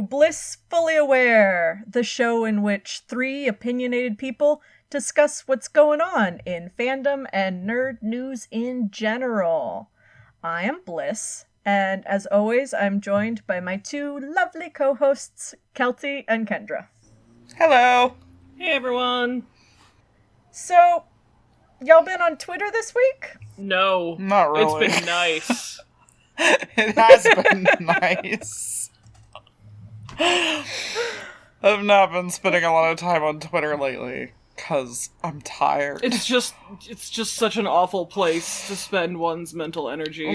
to Blissfully Aware, the show in which three opinionated people discuss what's going on in fandom and nerd news in general. I am Bliss, and as always, I'm joined by my two lovely co-hosts, Kelty and Kendra. Hello! Hey everyone! So, y'all been on Twitter this week? No. Not really. It's been nice. It has been nice. I've not been spending a lot of time on Twitter lately, because I'm tired. It's just such an awful place to spend one's mental energy.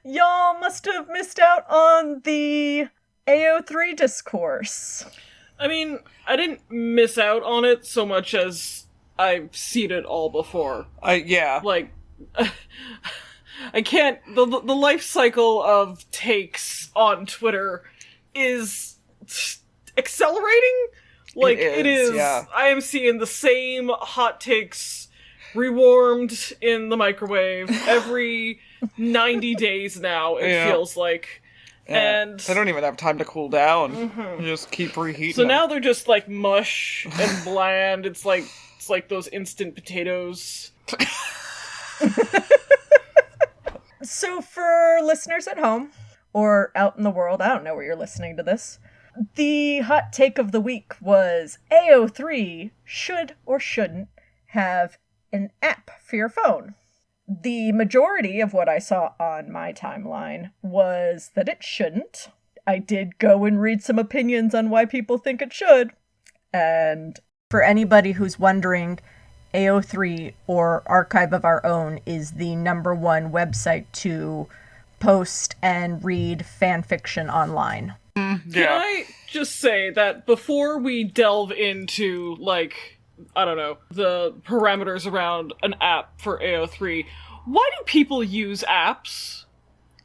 Y'all must have missed out on the AO3 discourse. I mean, I didn't miss out on it so much as I've seen it all before. Yeah. Like, I can't... The life cycle of takes on Twitter is accelerating. Like, it is. Yeah. I am seeing the same hot takes rewarmed in the microwave every 90 days now, it feels like. Yeah. And they don't even have time to cool down. They just keep reheating so them. now they're just like mush and bland. It's like those instant potatoes. So for listeners at home, or out in the world, I don't know where you're listening to this, the hot take of the week was AO3 should or shouldn't have an app for your phone. The majority of what I saw on my timeline was that it shouldn't. I did go and read some opinions on why people think it should. And for anybody who's wondering, AO3, or Archive of Our Own, is the #1 website to post and read fanfiction online. Can I just say that before we delve into, like, I don't know, the parameters around an app for AO3, why do people use apps?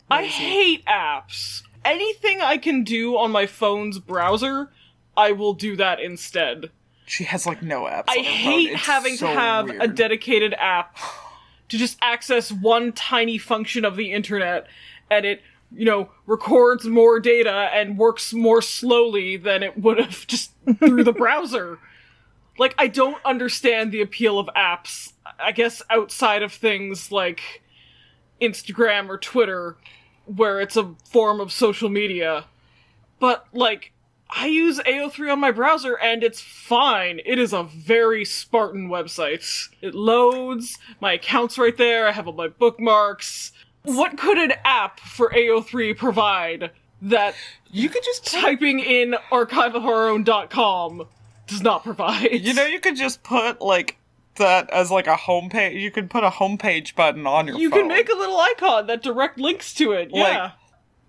I hate apps. Anything I can do on my phone's browser, I will do that instead. She has, like, no apps I on her hate phone. It's having so to have weird. a dedicated app to just access one tiny function of the internet, and it, records more data and works more slowly than it would have just through the browser. Like, I don't understand the appeal of apps, I guess outside of things like Instagram or Twitter, where it's a form of social media. But, like, I use AO3 on my browser, and it's fine. It is a very Spartan website. It loads, my account's right there, I have all my bookmarks. What could an app for AO3 provide that You could just typing in archiveofourown.com does not provide? You could just put, like, that as, like, a homepage. You could put a homepage button on your phone. You can make a little icon that direct links to it, yeah.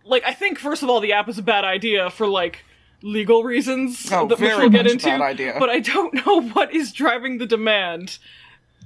Like, I think, first of all, the app is a bad idea for, like, legal reasons that which very we'll get much into, bad idea. but I don't know what is driving the demand.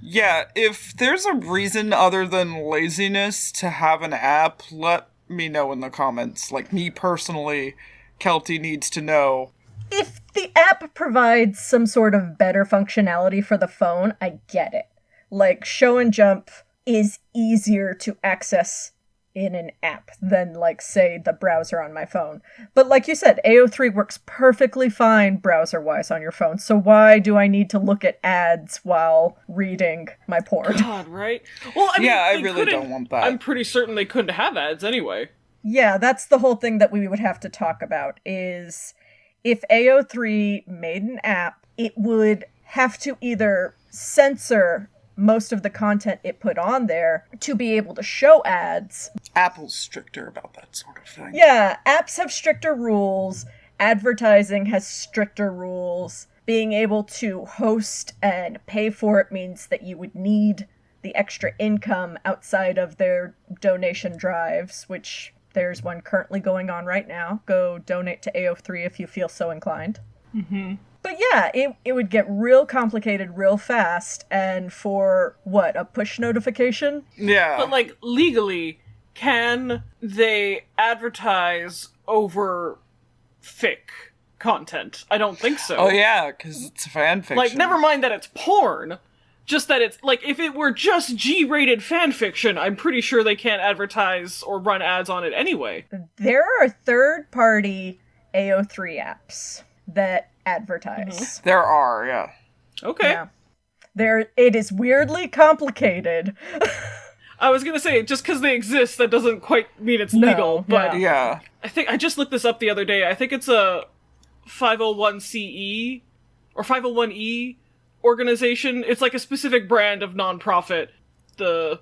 Yeah, if there's a reason other than laziness to have an app, let me know in the comments. Like, me personally, Kelty needs to know. If the app provides some sort of better functionality for the phone, I get it. Like, Show and Jump is easier to access in an app than, like, say, the browser on my phone. But like you said, AO3 works perfectly fine browser-wise on your phone, so why do I need to look at ads while reading my porn? God, right? Well, I mean, Yeah, I they really couldn't- don't want that. I'm pretty certain they couldn't have ads anyway. Yeah, that's the whole thing that we would have to talk about, is if AO3 made an app, it would have to either censor most of the content it put on there to be able to show ads. Apple's stricter about that sort of thing. Yeah, apps have stricter rules. Advertising has stricter rules. Being able to host and pay for it means that you would need the extra income outside of their donation drives, which there's one currently going on right now. Go donate to AO3 if you feel so inclined. Mm-hmm. But yeah, it would get real complicated real fast, and for, what, a push notification? Yeah. But, like, legally, can they advertise over fic content? I don't think so. Oh yeah, because it's fanfiction. Like, never mind that it's porn, just that it's, like, if it were just G-rated fanfiction, I'm pretty sure they can't advertise or run ads on it anyway. There are third-party AO3 apps that advertise. There are, yeah. Okay. Yeah. It is weirdly complicated. I was gonna say, just because they exist, that doesn't quite mean it's legal, but Yeah. I just looked this up the other day. I think it's a 501c or 501e organization. It's like a specific brand of nonprofit. The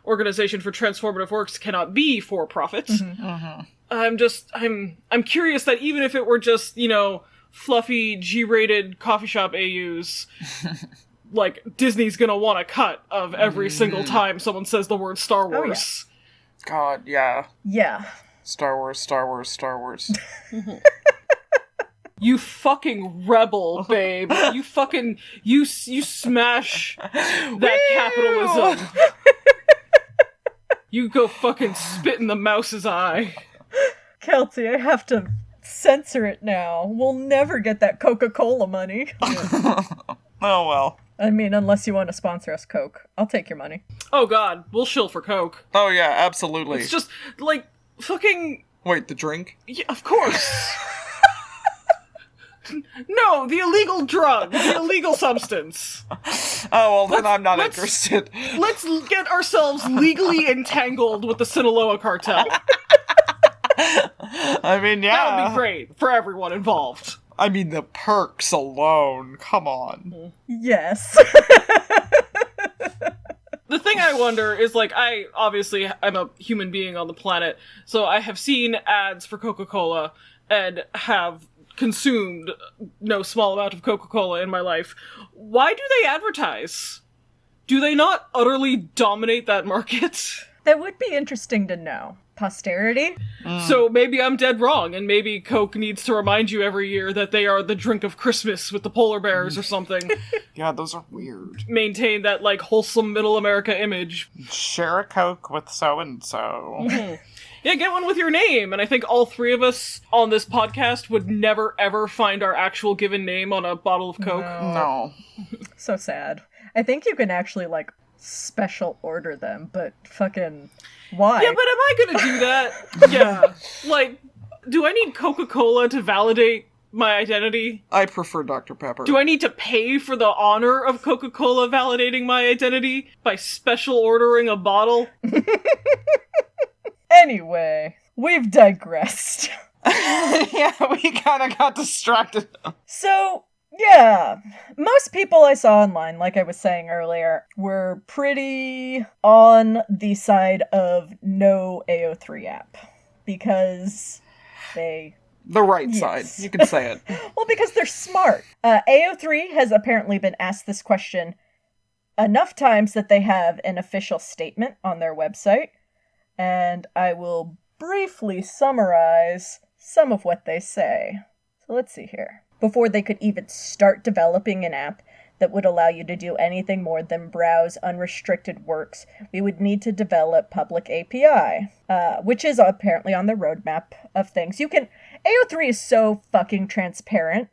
Organization for Transformative Works cannot be for profit. Mm-hmm. I'm curious that even if it were just, fluffy G-rated coffee shop AUs, like, Disney's gonna want a cut of every single time someone says the word Star Wars. Oh, yeah. God, yeah. Yeah. Star Wars, Star Wars, Star Wars. You fucking rebel, babe. You fucking, you smash that capitalism. You go fucking spit in the mouse's eye. Kelty, I have to censor it now. We'll never get that Coca-Cola money. Oh, well. I mean, unless you want to sponsor us, Coke. I'll take your money. Oh god, we'll shill for Coke. Oh, yeah, absolutely. It's just, like, fucking... Wait, the drink? Yeah, of course. No, the illegal drug, the illegal substance. Oh, well, then I'm not interested. Let's get ourselves legally entangled with the Sinaloa cartel. I mean, yeah. That would be great for everyone involved. I mean, the perks alone. Come on. Yes. The thing I wonder is, like, I'm a human being on the planet, so I have seen ads for Coca-Cola and have consumed no small amount of Coca-Cola in my life. Why do they advertise? Do they not utterly dominate that market? That would be interesting to know. Posterity? So maybe I'm dead wrong, and maybe Coke needs to remind you every year that they are the drink of Christmas with the polar bears or something. Yeah, those are weird. Maintain that, like, wholesome middle America image. Share a Coke with so-and-so. Yeah, get one with your name, and I think all three of us on this podcast would never ever find our actual given name on a bottle of Coke. No. So sad. I think you can actually, like, special order them, but fucking... Why? Yeah, but am I gonna do that? Yeah. Like, do I need Coca-Cola to validate my identity? I prefer Dr. Pepper. Do I need to pay for the honor of Coca-Cola validating my identity by special ordering a bottle? Anyway, we've digressed. Yeah, we kind of got distracted. So, yeah, most people I saw online, like I was saying earlier, were pretty on the side of no AO3 app. Because they... The right Yes. side, you can say it. Well, because they're smart. AO3 has apparently been asked this question enough times that they have an official statement on their website. And I will briefly summarize some of what they say. So let's see here. Before they could even start developing an app that would allow you to do anything more than browse unrestricted works, we would need to develop public API, which is apparently on the roadmap of things. AO3 is so fucking transparent.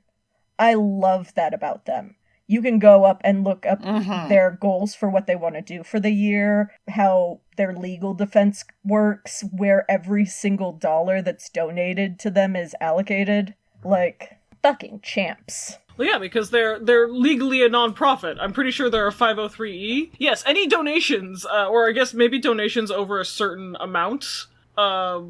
I love that about them. You can go up and look up their goals for what they want to do for the year, how their legal defense works, where every single dollar that's donated to them is allocated. Like, fucking champs. Well, yeah, because they're legally a non-profit. I'm pretty sure they're a 503e. Yes, any donations, or I guess maybe donations over a certain amount, I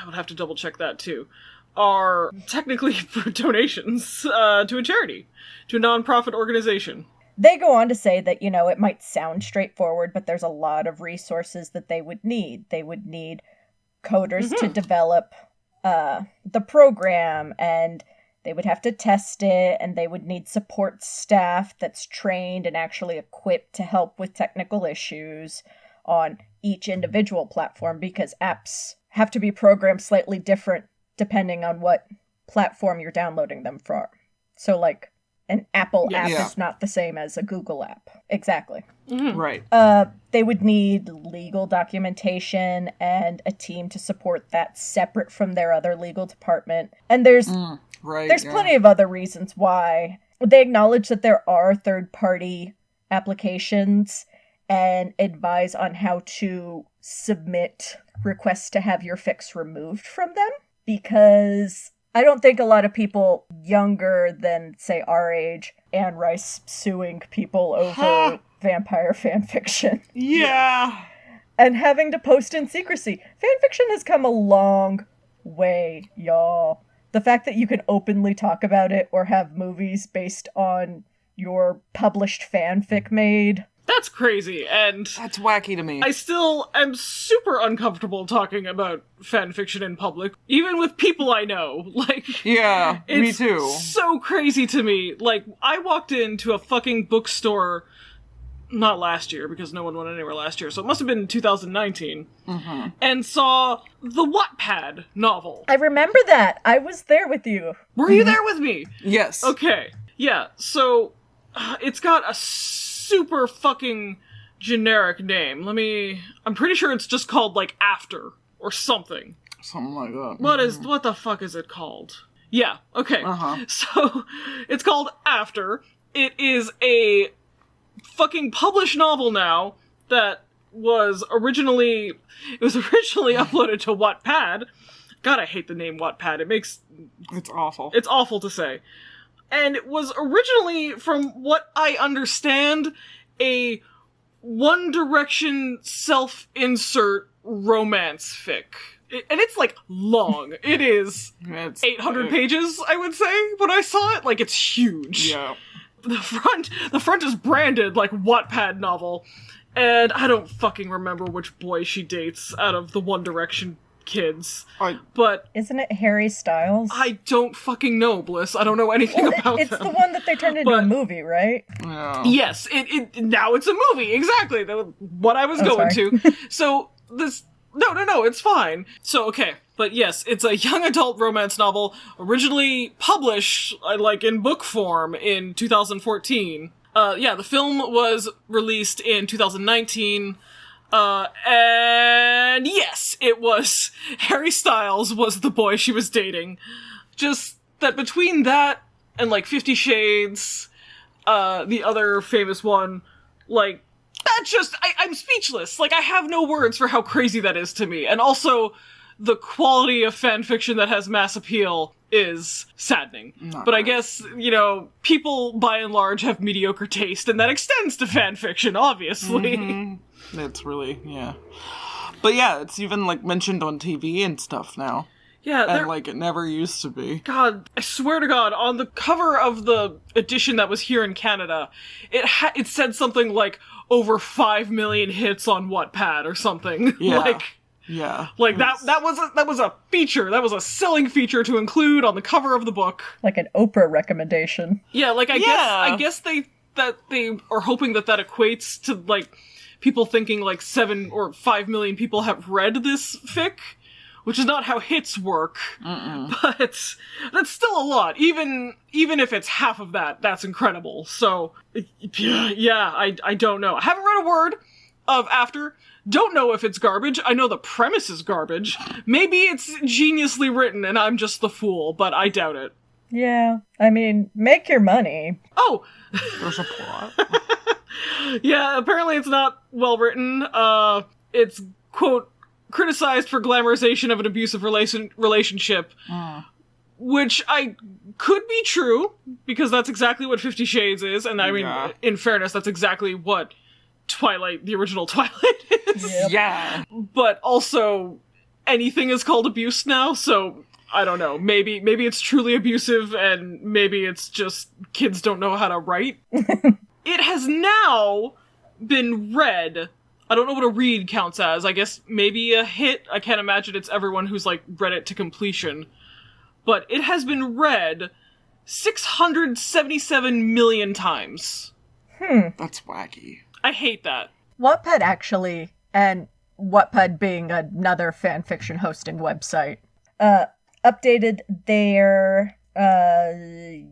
would have to double check that too, are technically donations to a charity, to a non-profit organization. They go on to say that, it might sound straightforward, but there's a lot of resources that they would need. They would need coders to develop the program, and they would have to test it, and they would need support staff that's trained and actually equipped to help with technical issues on each individual platform, because apps have to be programmed slightly different depending on what platform you're downloading them from. So, like, an Apple app is not the same as a Google app. Exactly. Right. They would need legal documentation and a team to support that separate from their other legal department. And there's plenty of other reasons why. They acknowledge that there are third-party applications and advise on how to submit requests to have your fix removed from them. Because I don't think a lot of people younger than, say, our age, Anne Rice suing people over vampire fanfiction. Yeah. And having to post in secrecy. Fanfiction has come a long way, y'all. The fact that you can openly talk about it or have movies based on your published fanfic made. That's crazy, and That's wacky to me. I still am super uncomfortable talking about fanfiction in public, even with people I know. Like, Yeah, me it's too. so crazy to me. Like, I walked into a fucking bookstore, not last year, because no one went anywhere last year, so it must have been 2019, and saw the Wattpad novel. I remember that. I was there with you. Were you there with me? Yes. Okay. Yeah, so it's got a super fucking generic name. I'm pretty sure it's just called, like, After, or something. Something like that. What the fuck is it called? Yeah, okay. So, it's called After. It is a fucking published novel now that was originally uploaded to Wattpad. God, I hate the name Wattpad. It's awful. It's awful to say. And it was originally, from what I understand, a One Direction self-insert romance fic. And it's, like, long. It is 800 pages, I would say, when I saw it. Like, it's huge. Yeah. The front is branded, like, Wattpad novel. And I don't fucking remember which boy she dates out of the One Direction kids. But Isn't it Harry Styles? I don't fucking know, Bliss. I don't know anything about it's them. the one that they turned into a movie, right? Yeah. Yes, it now it's a movie. Exactly. What I was going sorry. to. So this No, it's fine. So okay, but yes, it's a young adult romance novel originally published like in book form in 2014. The film was released in 2019. And yes, it was Harry Styles was the boy she was dating. Just that between that and like 50 Shades, the other famous one, like that just, I'm speechless. Like I have no words for how crazy that is to me. And also the quality of fanfiction that has mass appeal is saddening. But I guess, people by and large have mediocre taste, and that extends to fanfiction, obviously. Mm-hmm. It's really, yeah. But yeah, it's even, like, mentioned on TV and stuff now. Yeah, and, like, it never used to be. God, I swear to God, on the cover of the edition that was here in Canada, it said something like, over 5 million hits on Wattpad or something. Yeah. Yeah. Like that was a feature. That was a selling feature to include on the cover of the book. Like an Oprah recommendation. Yeah, like I guess they are hoping that equates to like people thinking like 7 or 5 million people have read this fic, which is not how hits work. But that's still a lot. Even if it's half of that, that's incredible. So yeah, I don't know. I haven't read a word of After. Don't know if it's garbage. I know the premise is garbage. Maybe it's geniusly written and I'm just the fool, but I doubt it. Yeah, I mean, make your money. Oh! There's a plot. Yeah, apparently it's not well written. It's, quote, criticized for glamorization of an abusive relationship. Which could be true, because that's exactly what 50 Shades is, and I mean, in fairness, that's exactly what Twilight, the original Twilight is. Yep. Yeah. But also, anything is called abuse now, so I don't know. Maybe it's truly abusive, and maybe it's just kids don't know how to write. It has now been read. I don't know what a read counts as. I guess maybe a hit. I can't imagine it's everyone who's like read it to completion. But it has been read 677 million times. That's wacky. I hate that. Wattpad actually, and Wattpad being another fanfiction hosting website, updated their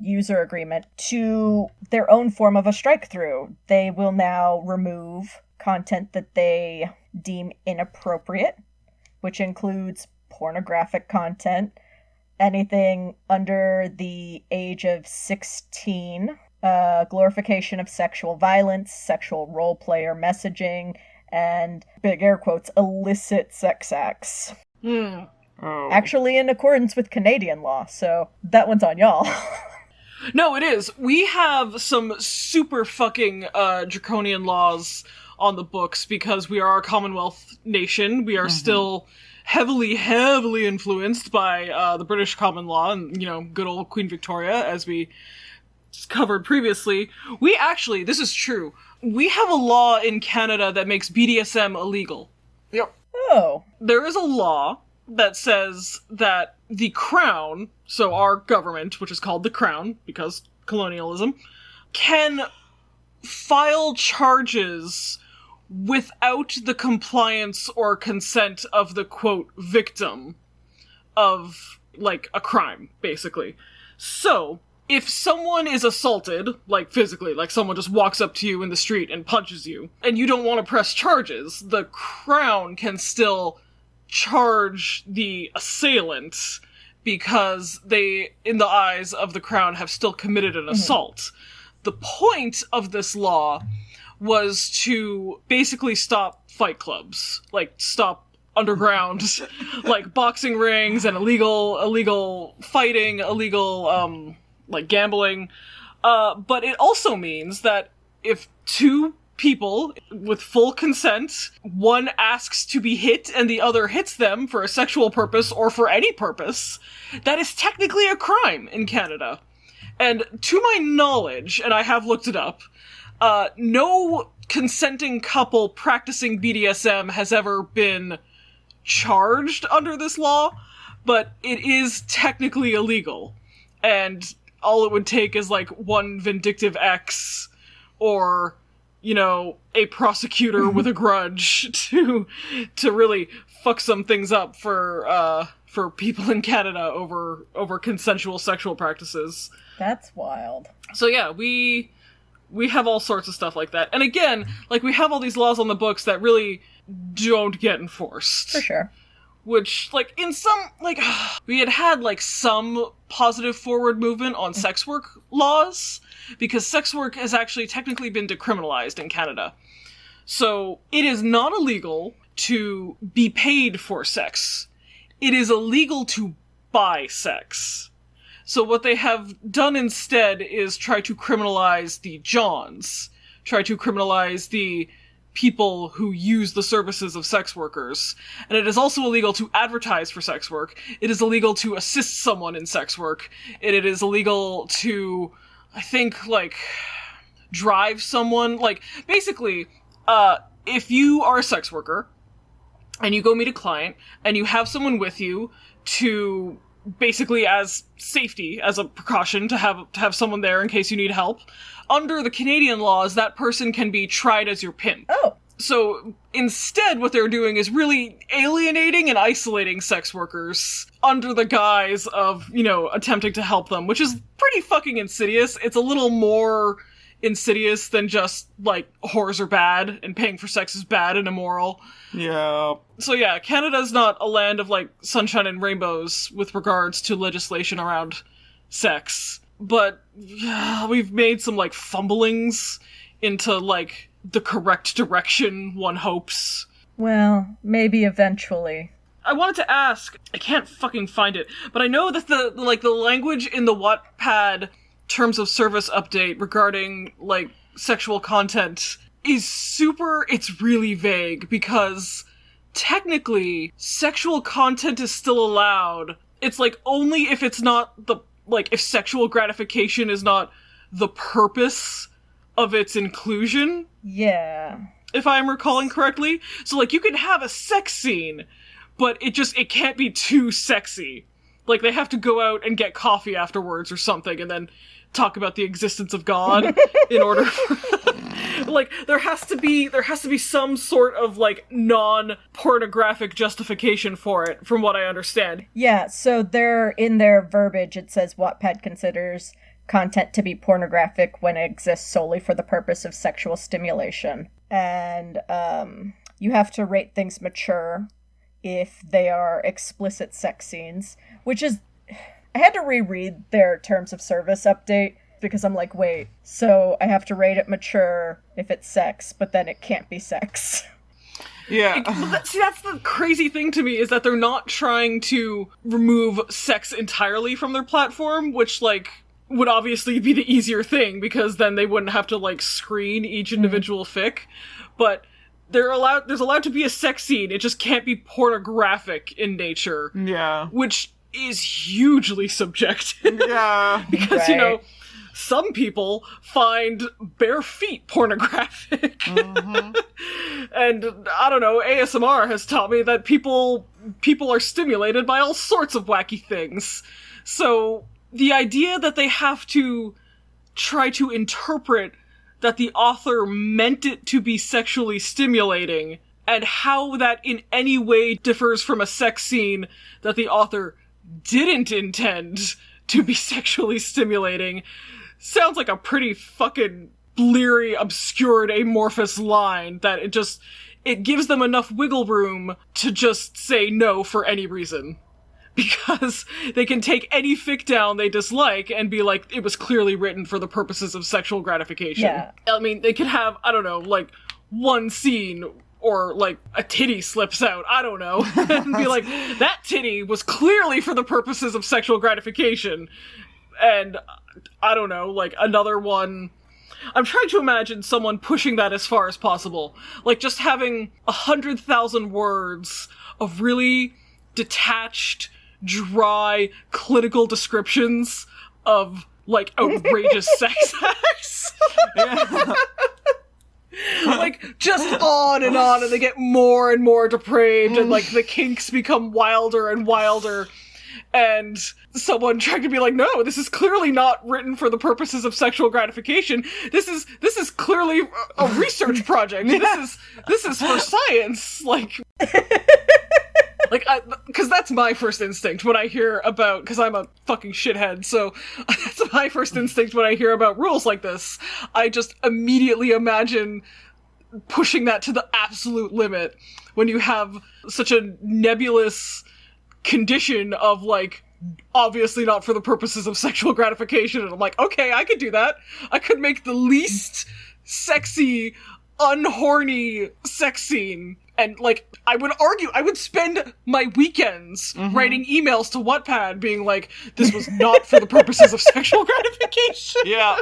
user agreement to their own form of a strike-through. They will now remove content that they deem inappropriate, which includes pornographic content, anything under the age of 16, glorification of sexual violence, sexual role-player messaging, and, big air quotes, illicit sex acts. Oh. Actually in accordance with Canadian law, so that one's on y'all. No, it is. We have some super fucking draconian laws on the books because we are a Commonwealth nation. We are still heavily influenced by the British common law and, good old Queen Victoria, as we covered previously. We actually, this is true, we have a law in Canada that makes BDSM illegal. Yep. Oh. There is a law that says that the Crown, so our government, which is called the Crown, because colonialism, can file charges without the compliance or consent of the, quote, victim of, like, a crime, basically. So, if someone is assaulted, like physically, like someone just walks up to you in the street and punches you, and you don't want to press charges, the Crown can still charge the assailant because they, in the eyes of the Crown, have still committed an assault. The point of this law was to basically stop fight clubs, like stop underground, like boxing rings and illegal fighting, illegal, like gambling. But it also means that if two people with full consent, one asks to be hit and the other hits them for a sexual purpose or for any purpose, that is technically a crime in Canada. And to my knowledge, and I have looked it up, no consenting couple practicing BDSM has ever been charged under this law, but it is technically illegal. And all it would take is like one vindictive ex or, a prosecutor with a grudge to really fuck some things up for people in Canada over consensual sexual practices. That's wild. So yeah, we have all sorts of stuff like that. And again, like, we have all these laws on the books that really don't get enforced. For sure. Which, like, in some, like, we had like, some positive forward movement on sex work laws, because sex work has actually technically been decriminalized in Canada. So, it is not illegal to be paid for sex. It is illegal to buy sex. So what they have done instead is try to criminalize the Johns, try to criminalize the people who use the services of sex workers. And it is also illegal to advertise for sex work. It is illegal to assist someone in sex work. And it is illegal to, I think, like, drive someone. Like, basically, if you are a sex worker and you go meet a client and you have someone with you to basically as safety, as a precaution to have someone there in case you need help, under the Canadian laws, that person can be tried as your pimp. Oh. So instead, what they're doing is really alienating and isolating sex workers under the guise of, attempting to help them, which is pretty fucking insidious. It's a little more insidious than just, like, whores are bad and paying for sex is bad and immoral. Yeah. So yeah, Canada's not a land of, like, sunshine and rainbows with regards to legislation around sex. But we've made some, like, fumblings into, like, the correct direction, one hopes. Well, maybe eventually. I wanted to ask, I can't fucking find it, but I know that the language in the Wattpad terms of service update regarding, like, sexual content is it's really vague, because technically sexual content is still allowed. It's, like, only if it's not if sexual gratification is not the purpose of its inclusion. Yeah. If I'm recalling correctly. So, like, you can have a sex scene, but it can't be too sexy. Like, they have to go out and get coffee afterwards or something, and then talk about the existence of God in order for, like, there has to be some sort of, like, non-pornographic justification for it, from what I understand. Yeah, so in their verbiage, it says Wattpad considers content to be pornographic when it exists solely for the purpose of sexual stimulation. And you have to rate things mature if they are explicit sex scenes, which is... I had to reread their terms of service update because I'm like, wait, so I have to rate it mature if it's sex, but then it can't be sex. Yeah. See, that's the crazy thing to me, is that they're not trying to remove sex entirely from their platform, which, like, would obviously be the easier thing, because then they wouldn't have to, like, screen each individual fic. But there's allowed to be a sex scene, it just can't be pornographic in nature. Yeah. Which is hugely subjective. Yeah. Because, you know, some people find bare feet pornographic. And I don't know, ASMR has taught me that people are stimulated by all sorts of wacky things. So the idea that they have to try to interpret that the author meant it to be sexually stimulating, and how that in any way differs from a sex scene that the author didn't intend to be sexually stimulating, sounds like a pretty fucking bleary, obscured, amorphous line that it gives them enough wiggle room to just say no for any reason. Because they can take any fic down they dislike and be like, it was clearly written for the purposes of sexual gratification. Yeah. I mean, they could have, I don't know, like, one scene, or, like, a titty slips out, I don't know, and be like, that titty was clearly for the purposes of sexual gratification. And, I don't know, like, another one... I'm trying to imagine someone pushing that as far as possible. Like, just having 100,000 words of really detached, dry, clinical descriptions of, like, outrageous sex acts. Like, just on, and they get more and more depraved, and, like, the kinks become wilder and wilder. And someone trying to be like, no, this is clearly not written for the purposes of sexual gratification. This is clearly a research project. This is for science. Like, because that's my first instinct when I hear about, because I'm a fucking shithead, so that's my first instinct when I hear about rules like this. I just immediately imagine pushing that to the absolute limit when you have such a nebulous condition of, like, obviously not for the purposes of sexual gratification, and I'm like, okay, I could do that. I could make the least sexy, unhorny sex scene. And, like, I would spend my weekends writing emails to Wattpad being like, this was not for the purposes of sexual gratification. Yeah.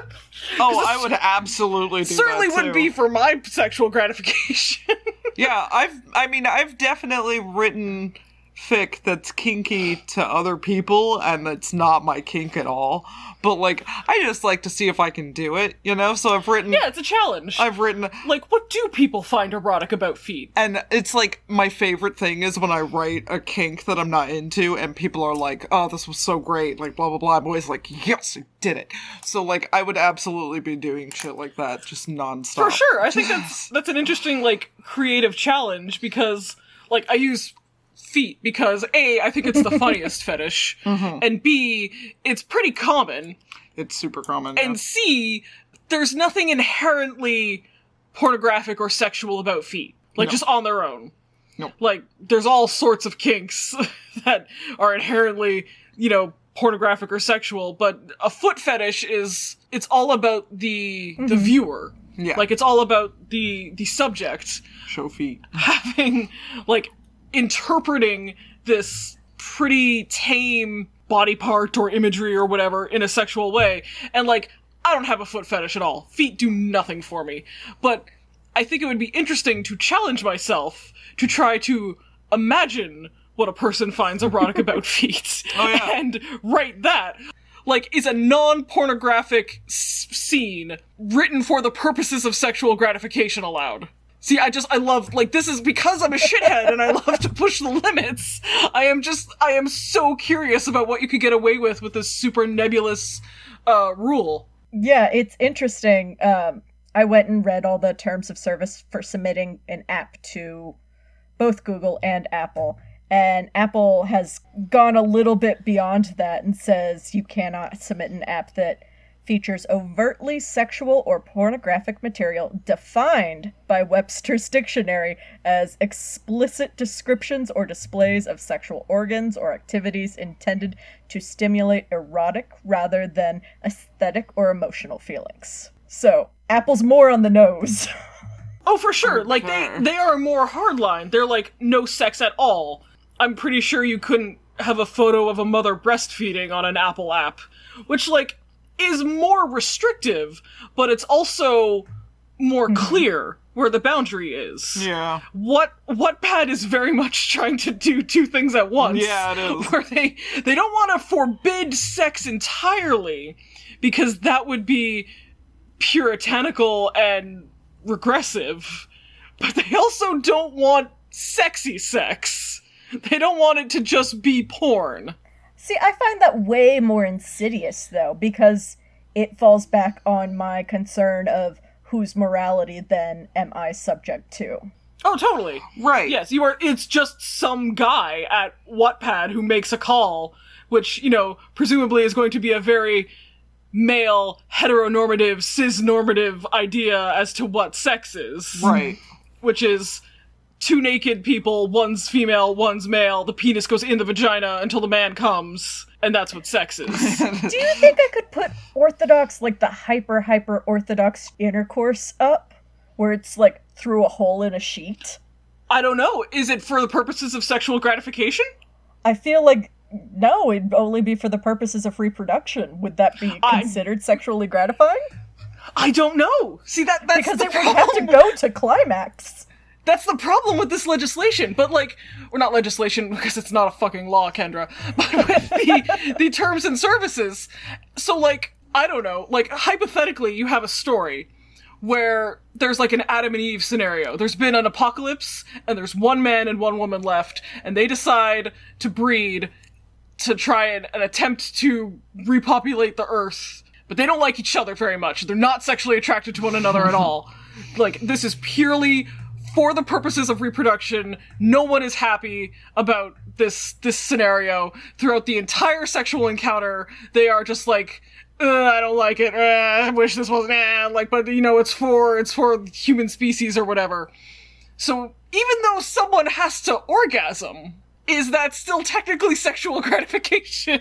Oh, I would absolutely do that, certainly wouldn't be for my sexual gratification. Yeah, I've definitely written fic that's kinky to other people, and it's not my kink at all. But, like, I just like to see if I can do it, you know? So I've written... Yeah, it's a challenge. I've written... Like, what do people find erotic about feet? And it's, like, my favorite thing is when I write a kink that I'm not into, and people are like, oh, this was so great, like, blah, blah, blah. I'm always like, yes, I did it. So, like, I would absolutely be doing shit like that, just nonstop. For sure. I think that's an interesting, like, creative challenge, because, like, I use feet because A, I think it's the funniest fetish, and B, it's pretty common. It's super common. And C, there's nothing inherently pornographic or sexual about feet. Like, just on their own. No. Like, there's all sorts of kinks that are inherently, you know, pornographic or sexual, but a foot fetish it's all about the viewer. Yeah. Like, it's all about the subject. Show feet. Having, like, interpreting this pretty tame body part or imagery or whatever in a sexual way. And, like, I don't have a foot fetish at all. Feet do nothing for me. But I think it would be interesting to challenge myself to try to imagine what a person finds erotic about feet. Oh, yeah. And write that. Like, is a non-pornographic scene written for the purposes of sexual gratification allowed? See, I love, like, this is because I'm a shithead and I love to push the limits. I am so curious about what you could get away with this super nebulous, rule. Yeah, it's interesting. I went and read all the terms of service for submitting an app to both Google and Apple. And Apple has gone a little bit beyond that and says you cannot submit an app that features overtly sexual or pornographic material defined by Webster's Dictionary as explicit descriptions or displays of sexual organs or activities intended to stimulate erotic rather than aesthetic or emotional feelings. So, Apple's more on the nose. Oh, for sure. Like, Okay. they are more hardline. They're like, no sex at all. I'm pretty sure you couldn't have a photo of a mother breastfeeding on an Apple app, which, like, is more restrictive, but it's also more clear where the boundary is. Yeah. Wattpad is very much trying to do two things at once. Yeah, it is. Where they don't want to forbid sex entirely, because that would be puritanical and regressive, but they also don't want sexy sex. They don't want it to just be porn. See, I find that way more insidious, though, because it falls back on my concern of whose morality then am I subject to. Oh, totally. Right. Yes, you are. It's just some guy at Wattpad who makes a call, which, you know, presumably is going to be a very male, heteronormative, cis-normative idea as to what sex is. Right. Which is two naked people, one's female, one's male, the penis goes in the vagina until the man comes, and that's what sex is. Do you think I could put orthodox, like the hyper orthodox intercourse up? Where it's like through a hole in a sheet? I don't know. Is it for the purposes of sexual gratification? I feel like, no, it'd only be for the purposes of reproduction. Would that be considered sexually gratifying? I don't know. See, that's Because the it would problem. have to go to climax. That's the problem with this legislation, but like, or not legislation because it's not a fucking law, Kendra, but with the terms and services. So like, I don't know, like hypothetically you have a story where there's like an Adam and Eve scenario. There's been an apocalypse and there's one man and one woman left and they decide to breed to try and attempt to repopulate the earth, but they don't like each other very much. They're not sexually attracted to one another at all. Like, this is purely for the purposes of reproduction. No one is happy about this scenario. Throughout the entire sexual encounter, they are just like, I don't like it, I wish this wasn't, like, but you know, it's for human species or whatever. So, even though someone has to orgasm, is that still technically sexual gratification?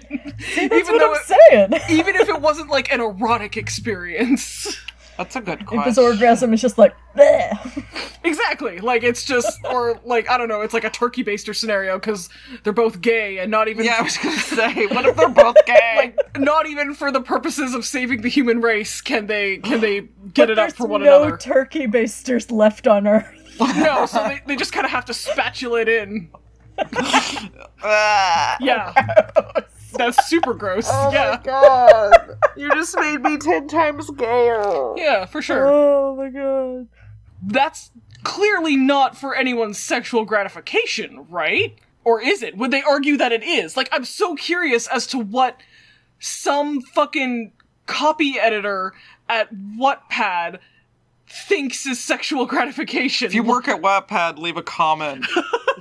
That's what I'm saying. Even if it wasn't like an erotic experience. That's a good question. If his orgasm is just like, bleh. Exactly. Like, it's just, or like, I don't know, it's like a turkey baster scenario because they're both gay and not even... Yeah, I was gonna say, what if they're both gay? Like, not even for the purposes of saving the human race can they get it up for one There's no another. turkey basters left on Earth. No, so they just kind of have to spatula it in. Yeah. That's super gross. Oh yeah. my god. You just made me 10 times gayer. Yeah, for sure. Oh my god. That's clearly not for anyone's sexual gratification, right? Or is it? Would they argue that it is? Like, I'm so curious as to what some fucking copy editor at Wattpad thinks is sexual gratification. If you work at Wattpad, leave a comment.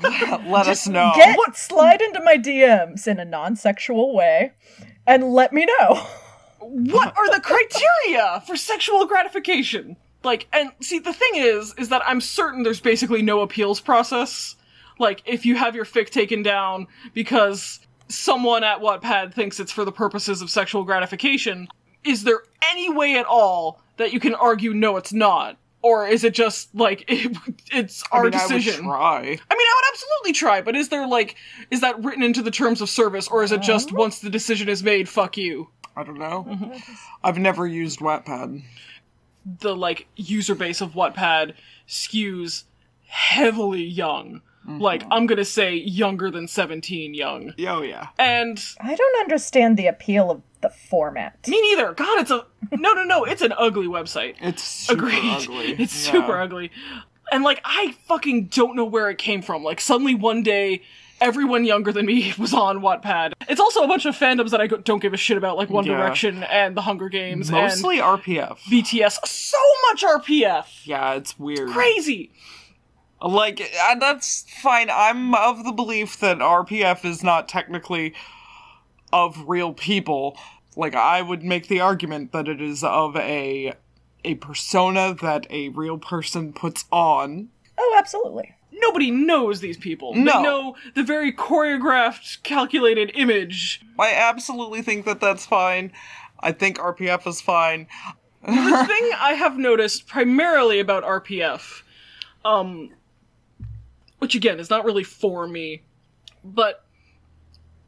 Let us know. Slide into my DMs in a non-sexual way and let me know. What are the criteria for sexual gratification? Like, and see, the thing is that I'm certain there's basically no appeals process. Like, if you have your fic taken down because someone at Wattpad thinks it's for the purposes of sexual gratification, is there any way at all that you can argue no, it's not? Or is it just, like, it's our decision? I would try. I mean, I would absolutely try, but is that written into the terms of service, or is it just once the decision is made, fuck you? I don't know. I've never used Wattpad. The, like, user base of Wattpad skews heavily young. Like, I'm gonna say younger than 17 young. Oh, yeah. And... I don't understand the appeal of the format. Me neither. God, it's a... No, it's an ugly website. It's super ugly. It's super ugly. And, like, I fucking don't know where it came from. Like, suddenly one day, everyone younger than me was on Wattpad. It's also a bunch of fandoms that I don't give a shit about, like One Direction and The Hunger Games Mostly and RPF. BTS. So much RPF! Yeah, it's weird. Crazy! Like, that's fine. I'm of the belief that RPF is not technically of real people. Like, I would make the argument that it is of a persona that a real person puts on. Oh, absolutely. Nobody knows these people. No. They know the very choreographed, calculated image. I absolutely think that that's fine. I think RPF is fine. The thing I have noticed primarily about RPF which again is not really for me, but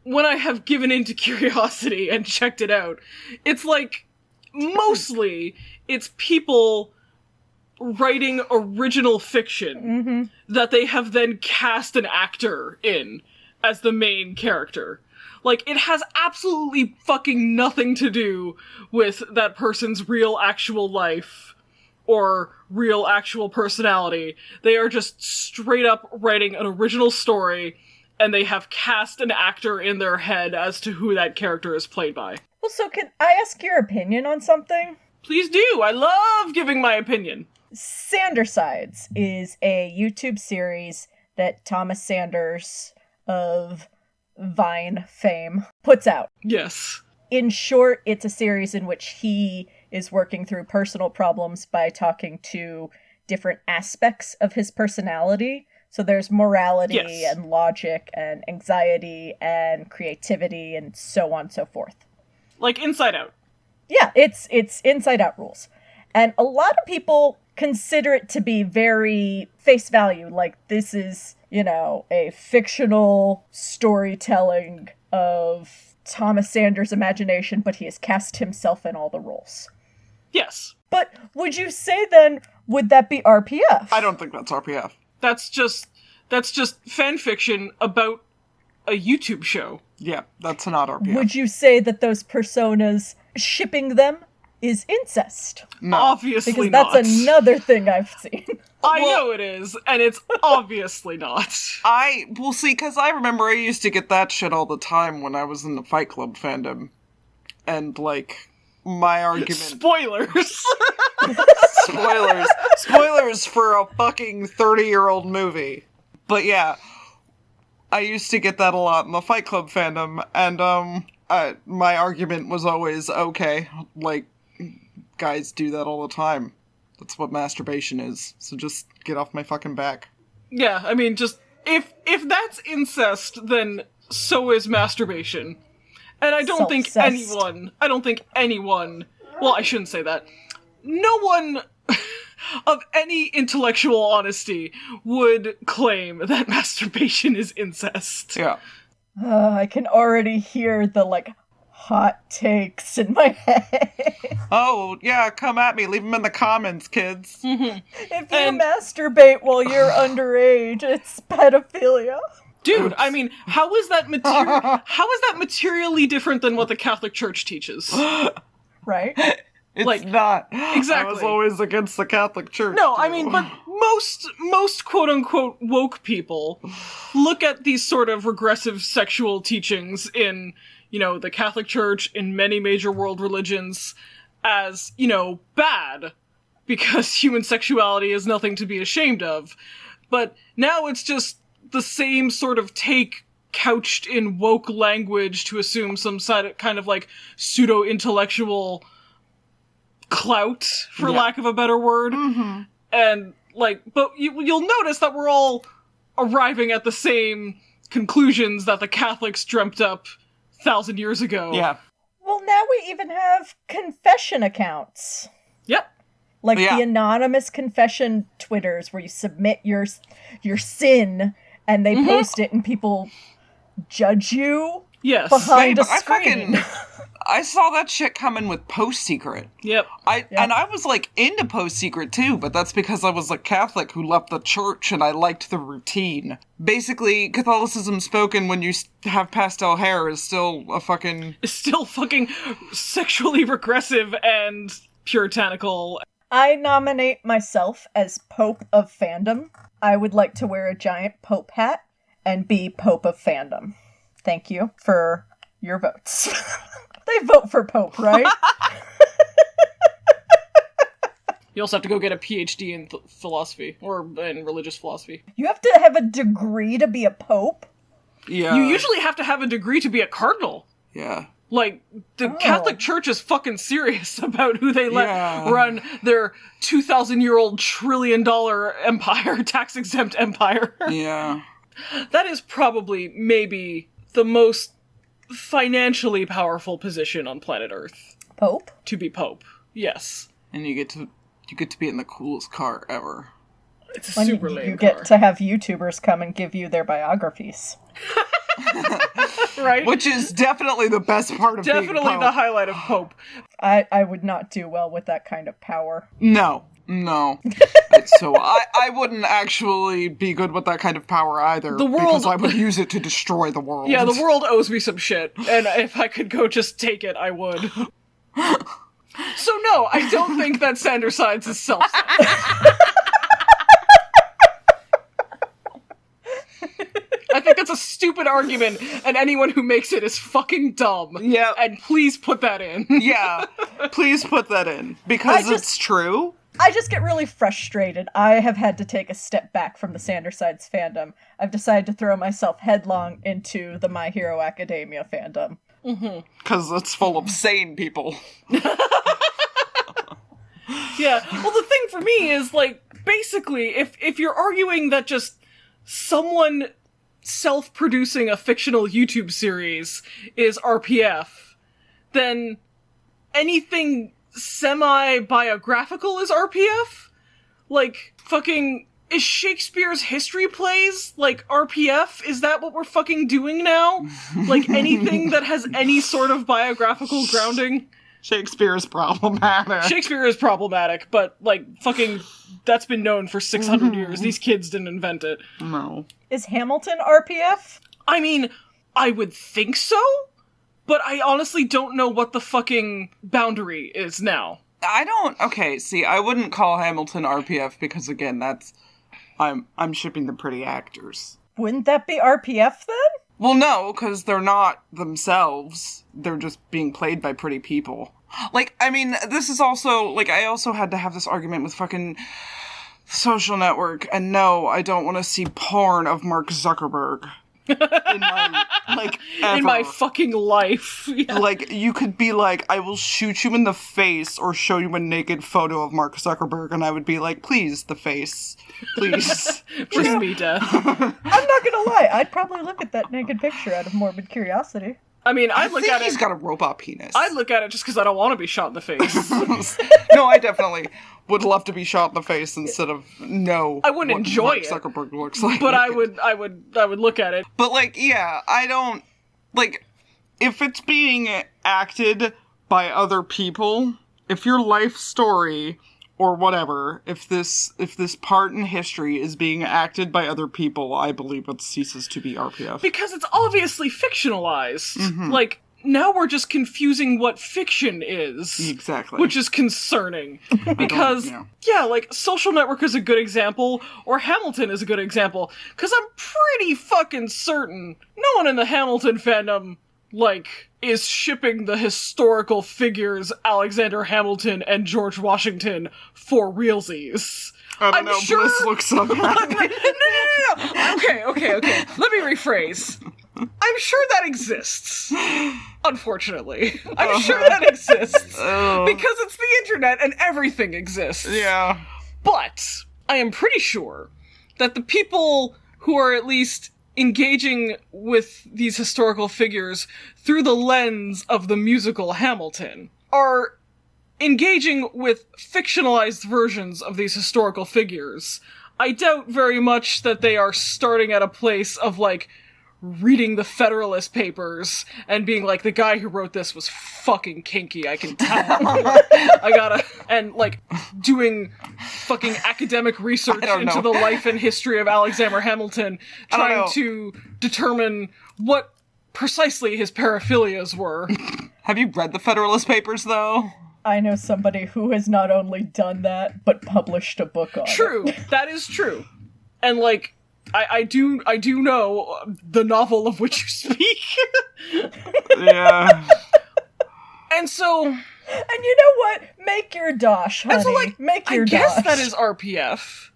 when I have given into curiosity and checked it out, it's like, mostly, it's people writing original fiction that they have then cast an actor in as the main character. Like, it has absolutely fucking nothing to do with that person's real actual life or real actual personality. They are just straight up writing an original story, and they have cast an actor in their head as to who that character is played by. Well, so can I ask your opinion on something? Please do! I love giving my opinion. Sandersides is a YouTube series that Thomas Sanders of Vine fame puts out. Yes. In short, it's a series in which he is working through personal problems by talking to different aspects of his personality. So there's morality and logic and anxiety and creativity and so on and so forth. Like Inside Out. Yeah, it's Inside Out rules. And a lot of people consider it to be very face value, like this is, you know, a fictional storytelling of Thomas Sanders' imagination, but he has cast himself in all the roles. Yes. But would you say then, would that be RPF? I don't think that's RPF. That's just fan fiction about a YouTube show. Yeah, that's not RPF. Would you say that those personas, shipping them, is incest? No. Obviously because not. that's another thing I've seen. I know it is, and it's obviously not. Well, see, because I remember I used to get that shit all the time when I was in the Fight Club fandom. And, like, my argument... Spoilers! Spoilers for a fucking 30-year-old movie. But yeah, I used to get that a lot in the Fight Club fandom, and, my argument was always, okay, like, guys do that all the time. That's what masturbation is. So just get off my fucking back. Yeah, I mean, just, if that's incest, then so is masturbation. And I don't think anyone, well, I shouldn't say that. No one of any intellectual honesty would claim that masturbation is incest. Yeah. I can already hear the, like, hot takes in my head. Oh, yeah, come at me. Leave them in the comments, kids. If you masturbate while you're underage, it's pedophilia. Dude, I mean, how is that materially different than what the Catholic Church teaches? Right? It's like, not. Exactly. I was always against the Catholic Church. No, I mean, but most quote-unquote woke people look at these sort of regressive sexual teachings in, you know, the Catholic Church, in many major world religions, as, you know, bad, because human sexuality is nothing to be ashamed of. But now it's just the same sort of take couched in woke language to assume some kind of, like, pseudo-intellectual clout, for lack of a better word. Mm-hmm. And, like, but you'll notice that we're all arriving at the same conclusions that the Catholics dreamt up 1,000 years ago. Yeah. Well, now we even have confession accounts. Yep. Like the anonymous confession Twitters where you submit your sin and they post it and people judge you behind a screen. I saw that shit coming with Post Secret. Yep. And I was, like, into Post Secret, too, but that's because I was a Catholic who left the church and I liked the routine. Basically, Catholicism spoken when you have pastel hair is still still fucking sexually regressive and puritanical. I nominate myself as Pope of Fandom. I would like to wear a giant Pope hat and be Pope of Fandom. Thank you for your votes. They vote for Pope, right? You also have to go get a PhD in philosophy, or in religious philosophy. You have to have a degree to be a Pope? Yeah. You usually have to have a degree to be a cardinal. Yeah. Like, the Catholic Church is fucking serious about who they let run their 2,000-year-old trillion-dollar empire, tax-exempt empire. Yeah. That is probably, maybe, the most financially powerful position on planet Earth. Pope? To be Pope. Yes. And you get to be in the coolest car ever. It's a When super you lame get car. to have YouTubers come and give you their biographies. Right? Which is definitely the best part of being Definitely Pope. the highlight of Pope. I would not do well with that kind of power. No. So I wouldn't actually be good with that kind of power either. The world- Because I would use it to destroy the world. Yeah, the world owes me some shit, and if I could go just take it, I would. So no, I don't think that Sanders Science is self-centered. I think that's a stupid argument, and anyone who makes it is fucking dumb. Yeah. And please put that in. Yeah, please put that in. Because it's true. I just get really frustrated. I have had to take a step back from the Sandersides fandom. I've decided to throw myself headlong into the My Hero Academia fandom. Because it's full of sane people. Yeah. Well, the thing for me is, like, basically, if you're arguing that just someone self-producing a fictional YouTube series is RPF, then anything semi-biographical is RPF? Like, fucking, is Shakespeare's history plays, like, RPF? Is that what we're fucking doing now? Like, anything that has any sort of biographical grounding? Shakespeare is problematic. Shakespeare is problematic, but, like, fucking, that's been known for 600 years. These kids didn't invent it. No. Is Hamilton RPF? I mean, I would think so, but I honestly don't know what the fucking boundary is now. Okay, see, I wouldn't call Hamilton RPF because, again, I'm shipping the pretty actors. Wouldn't that be RPF then? Well, no, because they're not themselves. They're just being played by pretty people. Like, I mean, this is also, like, I also had to have this argument with fucking Social Network, and no, I don't want to see porn of Mark Zuckerberg. In my, like, ever. In my fucking life. Yeah. Like, you could be like, I will shoot you in the face or show you a naked photo of Mark Zuckerberg, and I would be like, please, the face. Please. Bring me death. I'm not gonna lie, I'd probably look at that naked picture out of morbid curiosity. I mean, I I'd look think at he's it. got a robot penis. I'd look at it just because I don't want to be shot in the face. No, I definitely would love to be shot in the face instead of know I wouldn't what enjoy Mark it. Zuckerberg looks like. But I would look at it. But, like, yeah, I don't... Like, if it's being acted by other people, if your life story or whatever, if this part in history is being acted by other people, I believe it ceases to be RPF. Because it's obviously fictionalized. Like, now we're just confusing what fiction is. Exactly. Which is concerning. Because, yeah, like, Social Network is a good example, or Hamilton is a good example. Because I'm pretty fucking certain no one in the Hamilton fandom, like, is shipping the historical figures Alexander Hamilton and George Washington for realsies. I don't I'm know, sure- Bliss looks so happy. No. Okay. Let me rephrase. I'm sure that exists. Unfortunately. I'm sure that exists. Because it's the internet and everything exists. Yeah. But I am pretty sure that the people who are at least engaging with these historical figures through the lens of the musical Hamilton are engaging with fictionalized versions of these historical figures. I doubt very much that they are starting at a place of, like, reading the Federalist Papers and being like, the guy who wrote this was fucking kinky, I can tell. And, like, doing fucking academic research into the life and history of Alexander Hamilton, trying to determine what precisely his paraphilias were. Have you read the Federalist Papers, though? I know somebody who has not only done that, but published a book on it. True, that is true. And, like, I do know the novel of which you speak. Yeah. And so... And you know what? Make your dosh, honey. And so, like, Make your I guess dosh. that is RPF.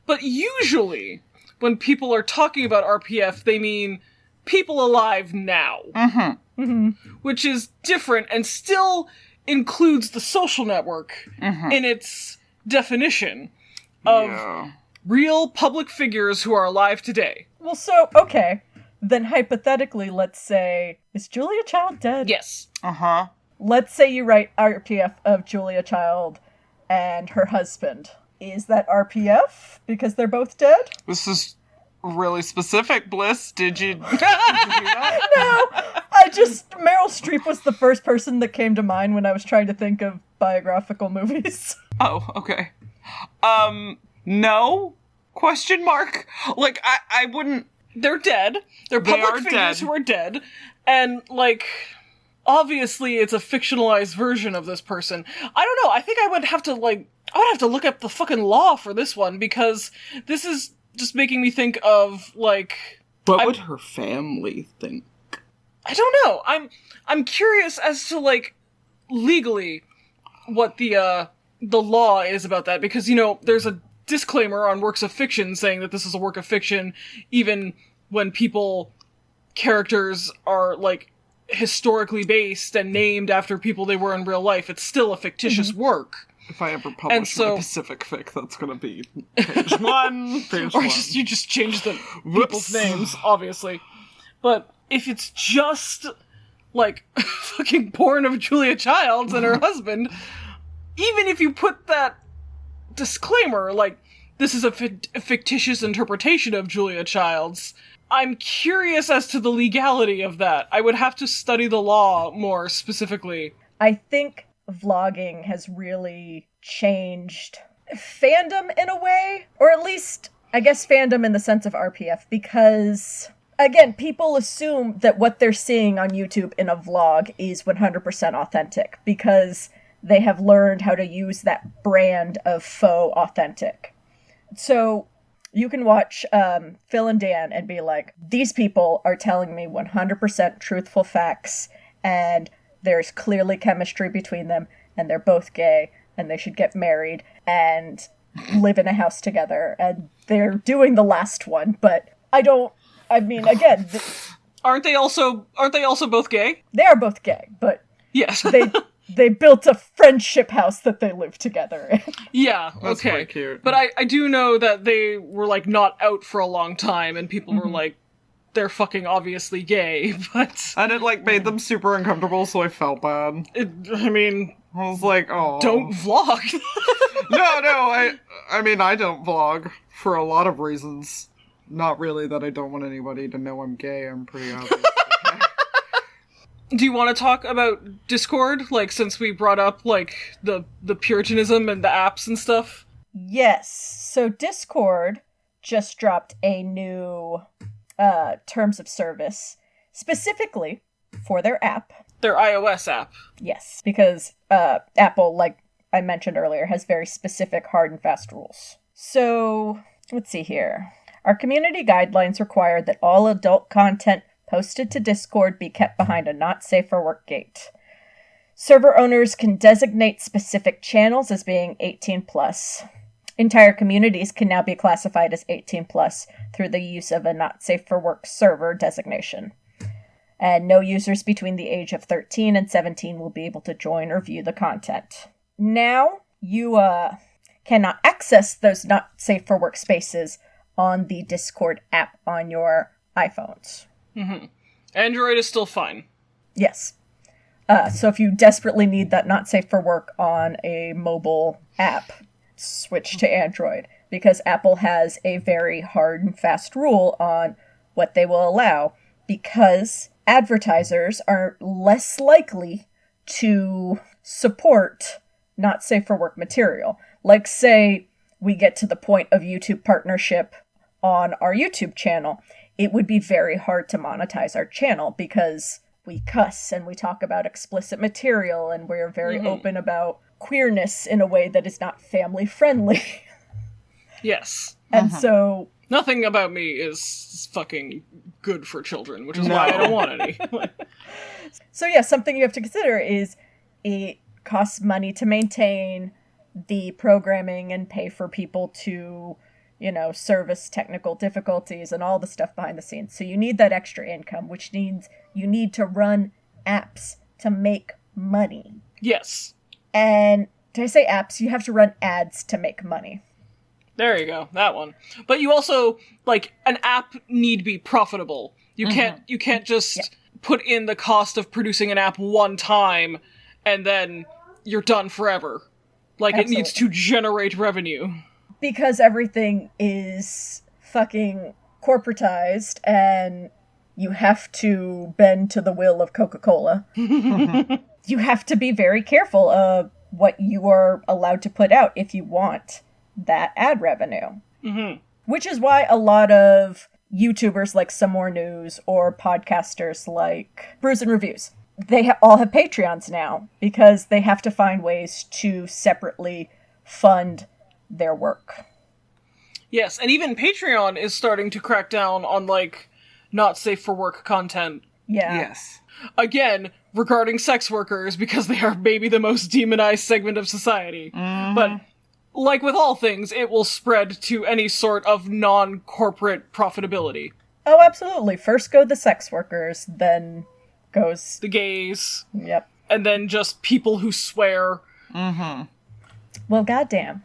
But usually, when people are talking about RPF, they mean people alive now. Which is different and still includes the Social Network in its definition of real public figures who are alive today. Well, so, okay. Then hypothetically, let's say, is Julia Child dead? Yes. Let's say you write RPF of Julia Child and her husband. Is that RPF? Because they're both dead? This is really specific, Bliss. Did you do that? No! Meryl Streep was the first person that came to mind when I was trying to think of biographical movies. Oh, okay. No? Question mark? Like, I wouldn't... They're dead. They're public figures who are dead. And, like, obviously it's a fictionalized version of this person. I don't know, I think I would have to look up the fucking law for this one, because this is just making me think of, like... What would her family think? I don't know. I'm curious as to, like, legally what the law is about that, because, you know, there's a disclaimer on works of fiction saying that this is a work of fiction, even when characters are, like, historically based and named after people they were in real life. It's still a fictitious work. If I ever publish my Pacific fic, that's gonna be page one, page or one. you just change the people's names, obviously. But if it's just, like, fucking porn of Julia Childs and her husband, even if you put that disclaimer, like, this is a fictitious interpretation of Julia Childs, I'm curious as to the legality of that. I would have to study the law more specifically. I think vlogging has really changed fandom in a way, or at least, I guess, fandom in the sense of RPF, because, again, people assume that what they're seeing on YouTube in a vlog is 100% authentic, because they have learned how to use that brand of faux authentic. So you can watch Phil and Dan and be like, these people are telling me 100% truthful facts, and there's clearly chemistry between them, and they're both gay, and they should get married and live in a house together, and they're doing the last one, but again... Aren't they also both gay? They are both gay, but... Yes. They built a friendship house that they live together in. Yeah, That's okay. quite cute. But I do know that they were, like, not out for a long time, and people were like, they're fucking obviously gay, but... And it, like, made them super uncomfortable, so I felt bad. I was like, oh. Don't vlog. No, I mean, I don't vlog for a lot of reasons. Not really that I don't want anybody to know I'm gay, I'm pretty obvious. Do you want to talk about Discord? Like, since we brought up, like, the Puritanism and the apps and stuff? Yes. So Discord just dropped a new terms of service, specifically for their app. Their iOS app. Yes, because Apple, like I mentioned earlier, has very specific hard and fast rules. So, let's see here. Our community guidelines require that all adult content posted to Discord be kept behind a not safe for work gate. Server owners can designate specific channels as being 18 plus. Entire communities can now be classified as 18 plus through the use of a not safe for work server designation. And no users between the age of 13 and 17 will be able to join or view the content. Now, you cannot access those not safe for work spaces on the Discord app on your iPhones. Mm-hmm. Android is still fine. Yes. So if you desperately need that not safe for work on a mobile app, switch to Android, because Apple has a very hard and fast rule on what they will allow, because advertisers are less likely to support not safe for work material. Like, say we get to the point of YouTube partnership on our YouTube channel, it would be very hard to monetize our channel because we cuss and we talk about explicit material and we're very open about queerness in a way that is not family friendly. Yes. And so... Nothing about me is fucking good for children, which is why I don't want any. So yeah, something you have to consider is it costs money to maintain the programming and pay for people to, you know, service technical difficulties and all the stuff behind the scenes. So you need that extra income, which means you need to run apps to make money. Yes. And did I say apps? You have to run ads to make money. There you go, that one. But you also, like, an app need be profitable. You can't just put in the cost of producing an app one time and then you're done forever. Like, Absolutely. It needs to generate revenue. because everything is fucking corporatized and you have to bend to the will of Coca-Cola. You have to be very careful of what you are allowed to put out if you want that ad revenue. Mm-hmm. Which is why a lot of YouTubers like Some More News or podcasters like Brews and Reviews, they all have Patreons now because they have to find ways to separately fund their work. Yes, and even Patreon is starting to crack down on, like, not safe for work content. Yeah. Yes. Again, regarding sex workers, because they are maybe the most demonized segment of society. Mm-hmm. But, like with all things, it will spread to any sort of non-corporate profitability. Oh, absolutely. First go the sex workers, then goes... The gays. Yep. And then just people who swear. Mm-hmm. Well, goddamn.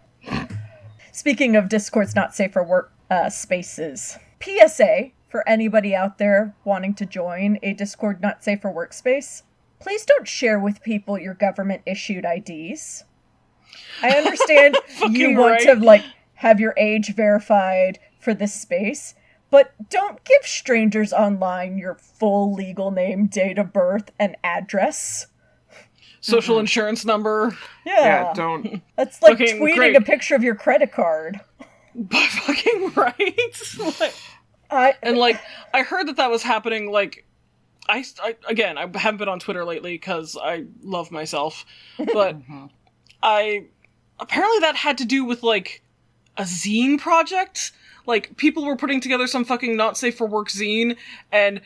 Speaking of Discord's not safe for work spaces, PSA for anybody out there wanting to join a Discord not safe for workspace, please don't share with people your government-issued IDs. I understand you want to, like, have your age verified for this space, but don't give strangers online your full legal name, date of birth, and address. Social insurance number. Yeah. Don't. That's like Fucking tweeting great. a picture of your credit card. Fucking right. Like, I heard that was happening, like, I haven't been on Twitter lately because I love myself, but apparently that had to do with, like, a zine project. Like, people were putting together some fucking not safe for work zine and,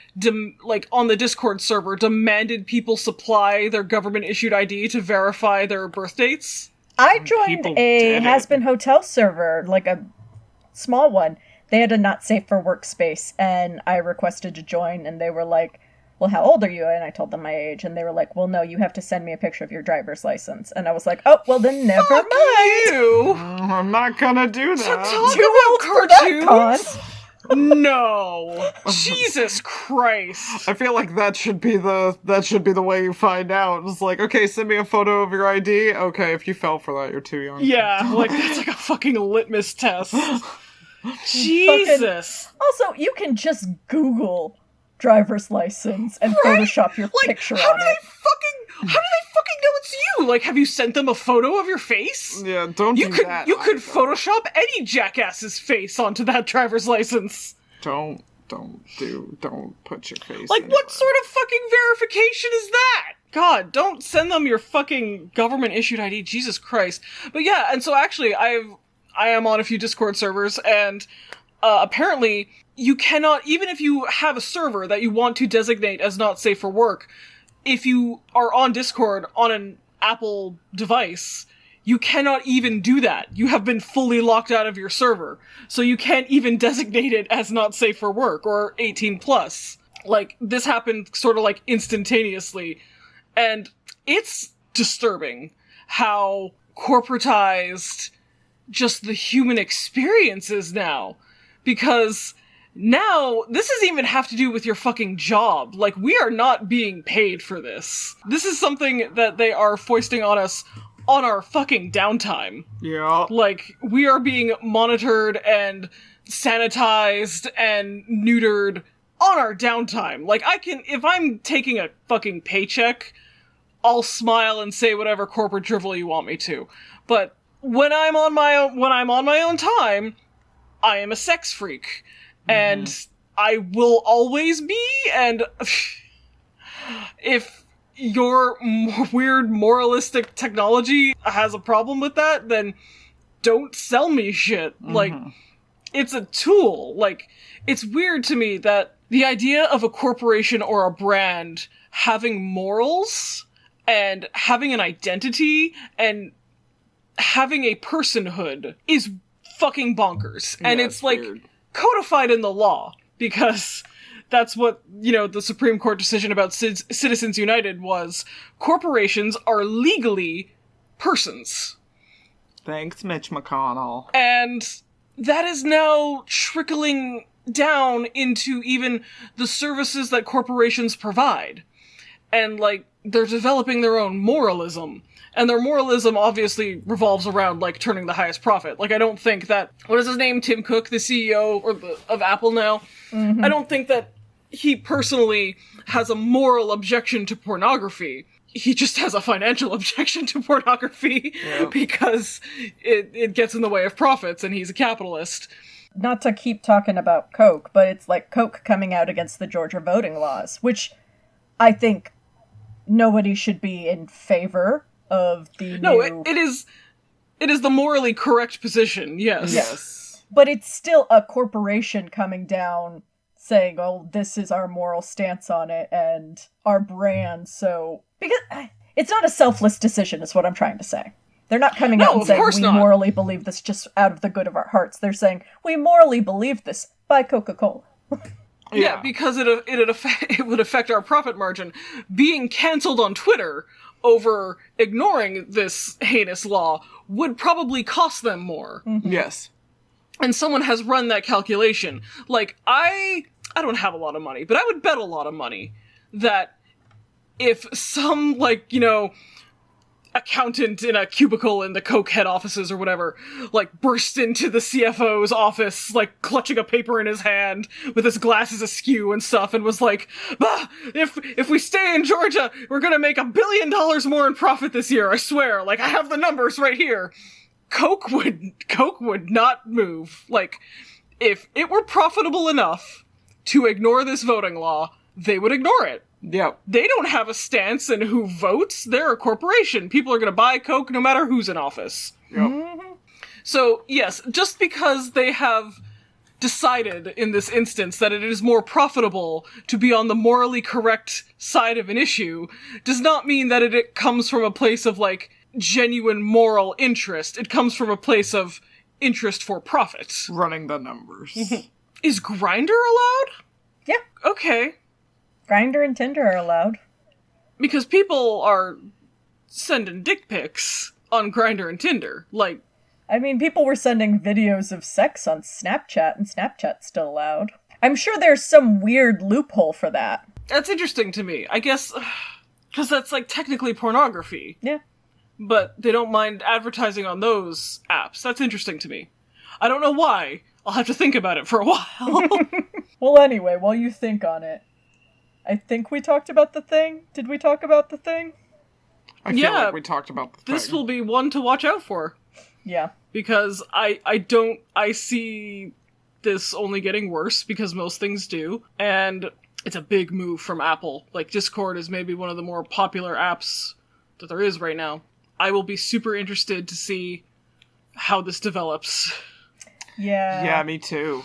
on the Discord server, demanded people supply their government-issued ID to verify their birth dates. I joined People a did it. has-been hotel server, like a small one. They had a not safe for work space, and I requested to join, and they were like, well, how old are you? And I told them my age, and they were like, well, no, you have to send me a picture of your driver's license. And I was like, oh, well, then never Fuck mind. you! I'm not gonna do that. Talk Old for about that, cartoons? Con. No. Jesus Christ. I feel like that should be the way you find out. It's like, okay, send me a photo of your ID. Okay, if you fell for that, you're too young. Yeah, like, that's like a fucking litmus test. Jesus. Also, you can just Google driver's license and Photoshop your picture how on do it. how do they fucking know it's you? Like, have you sent them a photo of your face? Yeah, don't You do could that. you could either. Photoshop any jackass's face onto that driver's license. Don't put your face. Like, anywhere. what sort of fucking verification is that? God, don't send them your fucking government-issued ID, Jesus Christ. But yeah, and so actually, I am on a few Discord servers, and apparently, you cannot, even if you have a server that you want to designate as not safe for work, if you are on Discord on an Apple device, you cannot even do that. You have been fully locked out of your server. So you can't even designate it as not safe for work or 18 plus. Like, this happened sort of like instantaneously. And it's disturbing how corporatized just the human experience is now. Because now, this doesn't even have to do with your fucking job. Like, we are not being paid for this. This is something that they are foisting on us on our fucking downtime. Yeah. Like, we are being monitored and sanitized and neutered on our downtime. Like, if I'm taking a fucking paycheck, I'll smile and say whatever corporate drivel you want me to. But when I'm on my own time, I am a sex freak. And I will always be, and if your weird moralistic technology has a problem with that, then don't sell me shit. Like, it's a tool. Like, it's weird to me that the idea of a corporation or a brand having morals and having an identity and having a personhood is fucking bonkers. And Yeah, it's like weird. Codified in the law, because that's what, the Supreme Court decision about Citizens United was. Corporations are legally persons. Thanks, Mitch McConnell. And that is now trickling down into even the services that corporations provide. and, like, they're developing their own moralism. And their moralism obviously revolves around, like, turning the highest profit. Like, I don't think that... What is his name? Tim Cook, the CEO of Apple now? Mm-hmm. I don't think that he personally has a moral objection to pornography. He just has a financial objection to pornography because it gets in the way of profits, and he's a capitalist. Not to keep talking about Coke, but it's like Coke coming out against the Georgia voting laws, which I think nobody should be in favor of the new... it is the morally correct position, yes. But it's still a corporation coming down saying, oh, this is our moral stance on it and our brand, so... Because it's not a selfless decision, is what I'm trying to say. They're not coming out and saying, we morally believe this just out of the good of our hearts. They're saying, we morally believe this. Buy Coca-Cola. Yeah, because it would affect our profit margin. Being canceled on Twitter over ignoring this heinous law would probably cost them more. Mm-hmm. Yes. And someone has run that calculation. Like, I don't have a lot of money, but I would bet a lot of money that if some, like, you know, accountant in a cubicle in the Coke head offices or whatever, like, burst into the CFO's office, like, clutching a paper in his hand with his glasses askew and stuff, and was like, if we stay in Georgia, we're gonna make $1 billion more in profit this year, I swear, like, I have the numbers right here. Coke would not move. Like, if it were profitable enough to ignore this voting law, they would ignore it. Yeah. They don't have a stance in who votes. They're a corporation. People are going to buy Coke no matter who's in office. Yep. Mm-hmm. So, yes, just because they have decided in this instance that it is more profitable to be on the morally correct side of an issue does not mean that it comes from a place of, like, genuine moral interest. It comes from a place of interest for profit. Running the numbers. Is Grindr allowed? Yeah. Okay. Grindr and Tinder are allowed. Because people are sending dick pics on Grindr and Tinder. Like, I mean, people were sending videos of sex on Snapchat, and Snapchat's still allowed. I'm sure there's some weird loophole for that. That's interesting to me. I guess, because that's, like, technically pornography. Yeah. But they don't mind advertising on those apps. That's interesting to me. I don't know why. I'll have to think about it for a while. Well, anyway, while you think on it, I think we talked about the thing. Did we talk about the thing? I feel like we talked about the thing. This will be one to watch out for. Yeah. Because I see this only getting worse, because most things do. And it's a big move from Apple. Like, Discord is maybe one of the more popular apps that there is right now. I will be super interested to see how this develops. Yeah. Yeah, me too.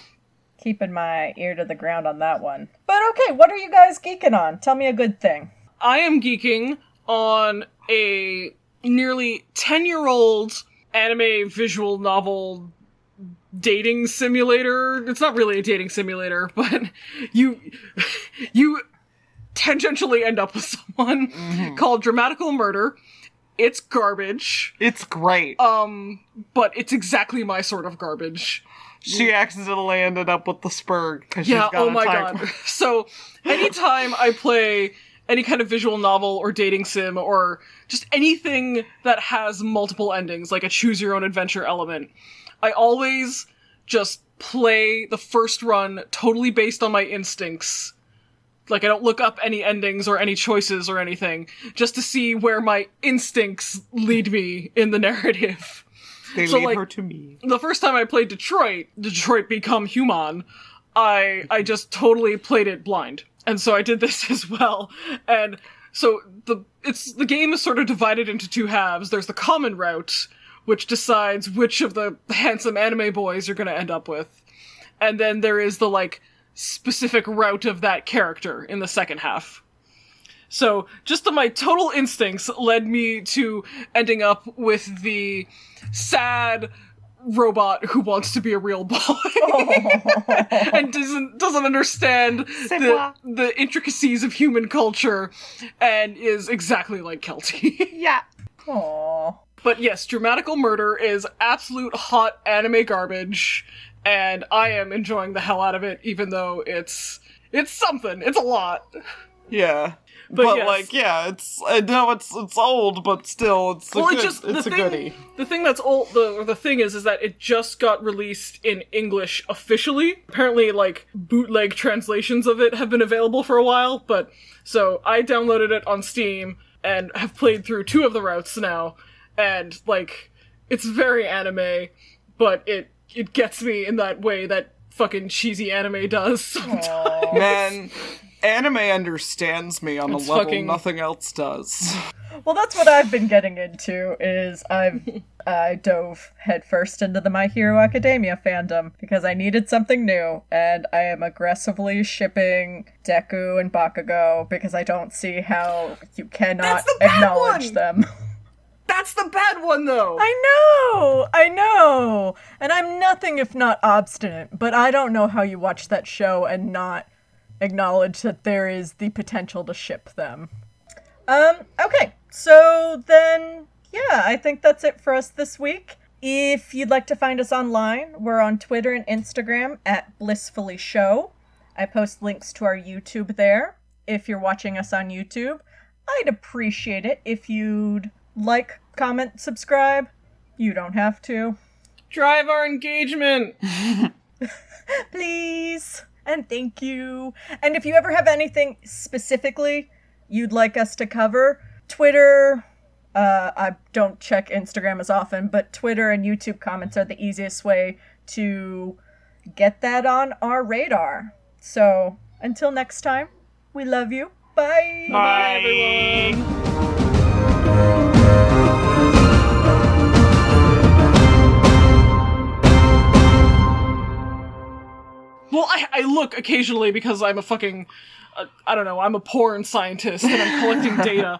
Keeping my ear to the ground on that one. But okay, what are you guys geeking on? Tell me a good thing. I am geeking on a nearly 10-year-old anime visual novel dating simulator. It's not really a dating simulator, but you tangentially end up with someone called Dramatical Murder. It's garbage. It's great. But it's exactly my sort of garbage. She accidentally ended up with the Spurg because yeah, she's got oh my god. So, anytime I play any kind of visual novel or dating sim or just anything that has multiple endings, like a choose-your-own-adventure element, I always just play the first run totally based on my instincts. Like, I don't look up any endings or any choices or anything, just to see where my instincts lead me in the narrative. They lead her to me. The first time I played Detroit Become Human, I just totally played it blind. And so I did this as well. And so the game is sort of divided into two halves. There's the common route, which decides which of the handsome anime boys you're gonna end up with. And then there is the, like, specific route of that character in the second half. So, just my total instincts led me to ending up with the sad robot who wants to be a real boy. And doesn't understand the intricacies of human culture and is exactly like Kelty. Yeah. Aww. But yes, Dramatical Murder is absolute hot anime garbage, and I am enjoying the hell out of it, even though it's something. It's a lot. Yeah. But yes. like, yeah, I know it's old, but still, it's a goodie. The thing that's old, the thing is that it just got released in English officially. Apparently, like, bootleg translations of it have been available for a while, but, so, I downloaded it on Steam, and have played through 2 of the routes now, and, like, it's very anime, but it gets me in that way that fucking cheesy anime does sometimes. Aww. Man, anime understands me on a level nothing else does. Well, that's what I've been getting into, is I dove headfirst into the My Hero Academia fandom because I needed something new, and I am aggressively shipping Deku and Bakugo because I don't see how you cannot acknowledge them. That's the bad one, though! I know! And I'm nothing if not obstinate, but I don't know how you watch that show and not acknowledge that there is the potential to ship them. Okay, so then, yeah, I think that's it for us this week. If you'd like to find us online, we're on Twitter and Instagram at Blissfully Show. I post links to our YouTube there. If you're watching us on YouTube, I'd appreciate it if you'd like, comment, subscribe. You don't have to. Drive our engagement! Please. And thank you. And if you ever have anything specifically you'd like us to cover, Twitter, I don't check Instagram as often, but Twitter and YouTube comments are the easiest way to get that on our radar. So, until next time, we love you. Bye! Bye, everyone! Well, I look occasionally because I'm a fucking, I don't know, I'm a porn scientist and I'm collecting data.